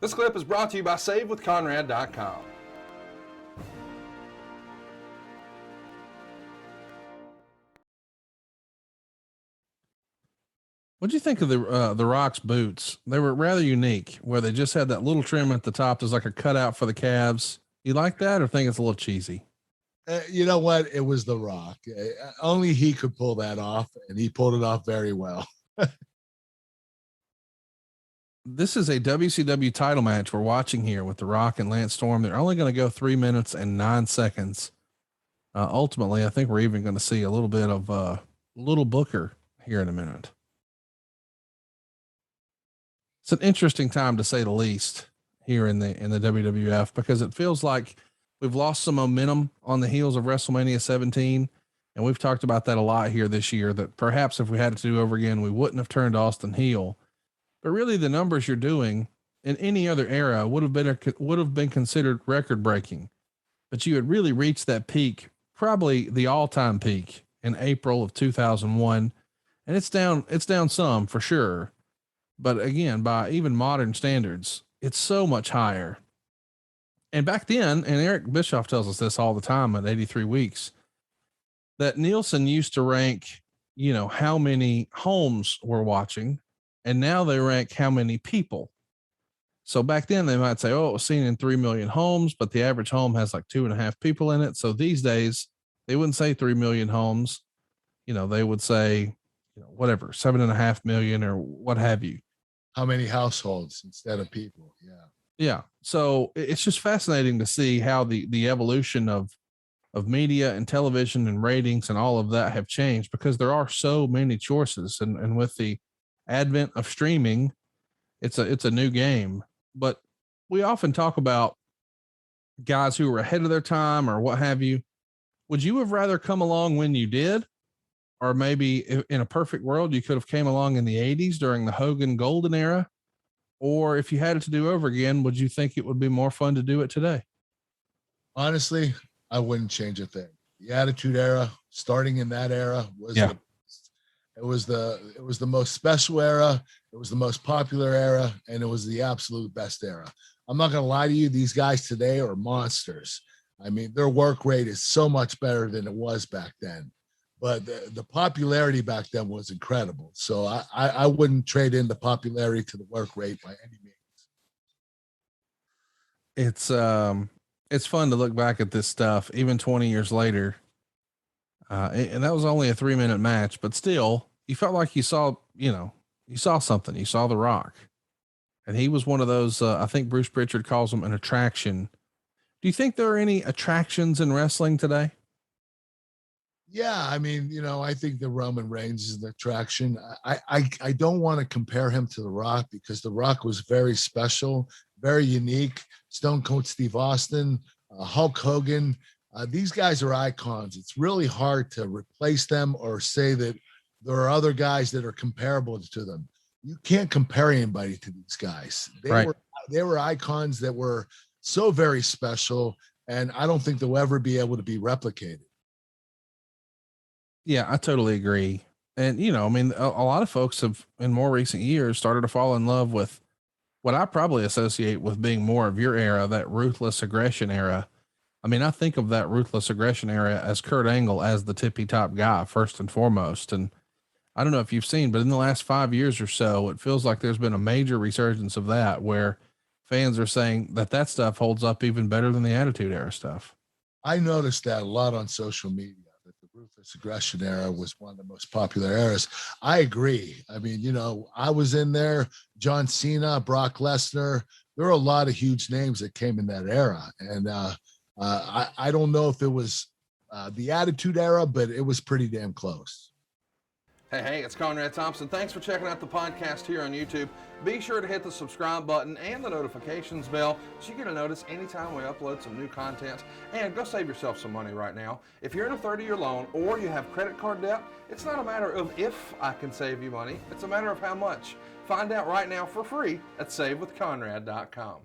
This clip is brought to you by SaveWithConrad.com. What'd you think of the Rock's boots? They were rather unique, where they just had that little trim at the top. There's like a cutout for the calves. You like that, or think it's a little cheesy? You know what? It was The Rock. Only he could pull that off, and he pulled it off very well. This is a WCW title match we're watching here with The Rock and Lance Storm. They're only going to go 3 minutes and 9 seconds. Ultimately, I think we're even going to see a little bit of Little Booker here in a minute. It's an interesting time, to say the least, here in the WWF, because it feels like we've lost some momentum on the heels of WrestleMania 17. And we've talked about that a lot here this year, that perhaps if we had it to do over again, we wouldn't have turned Austin heel. But really, the numbers you're doing in any other era would have been considered record breaking, but you had really reached that peak, probably the all-time peak, in April of 2001. And it's down some for sure. But again, by even modern standards, it's so much higher. And back then, and Eric Bischoff tells us this all the time at 83 weeks, that Nielsen used to rank, how many homes we're watching. And now they rank how many people. So back then they might say, oh, it was seen in 3 million homes, but the average home has like 2.5 people in it. So these days they wouldn't say 3 million homes. They would say, whatever, 7.5 million or what have you. How many households instead of people? Yeah. Yeah. So it's just fascinating to see how the evolution of media and television and ratings and all of that have changed, because there are so many choices. And with the advent of streaming, it's a new game. But we often talk about guys who were ahead of their time or what have you. Would you have rather come along when you did? Or maybe in a perfect world, you could have came along in the 80s during the Hogan golden era? Or if you had it to do over again, would you think it would be more fun to do it today? Honestly, I wouldn't change a thing. The Attitude Era, starting in that era, was it was the most special era. It was the most popular era, and it was the absolute best era. I'm not going to lie to you. These guys today are monsters. I mean, their work rate is so much better than it was back then. But the popularity back then was incredible. So I wouldn't trade in the popularity to the work rate by any means. It's fun to look back at this stuff, even 20 years later. And that was only a 3-minute match, but still you felt like you saw something. You saw The Rock, and he was one of those, I think Bruce Pritchard calls him an attraction. Do you think there are any attractions in wrestling today? Yeah, I mean, I think the Roman Reigns is an attraction. I don't want to compare him to The Rock, because The Rock was very special, very unique. Stone Cold Steve Austin, Hulk Hogan, these guys are icons. It's really hard to replace them or say that there are other guys that are comparable to them. You can't compare anybody to these guys. They were icons that were so very special, and I don't think they'll ever be able to be replicated. Yeah, I totally agree. And, a lot of folks have in more recent years started to fall in love with what I probably associate with being more of your era, that ruthless aggression era. I mean, I think of that ruthless aggression era as Kurt Angle as the tippy top guy, first and foremost. And I don't know if you've seen, but in the last 5 years or so, it feels like there's been a major resurgence of that, where fans are saying that stuff holds up even better than the Attitude Era stuff. I noticed that a lot on social media. Ruthless aggression era was one of the most popular eras. I agree. I mean, I was in there, John Cena, Brock Lesnar. There were a lot of huge names that came in that era. And I don't know if it was the Attitude Era, but it was pretty damn close. Hey, it's Conrad Thompson. Thanks for checking out the podcast here on YouTube. Be sure to hit the subscribe button and the notifications bell so you get a notice anytime we upload some new content. And go save yourself some money right now. If you're in a 30-year loan or you have credit card debt, it's not a matter of if I can save you money. It's a matter of how much. Find out right now for free at SaveWithConrad.com.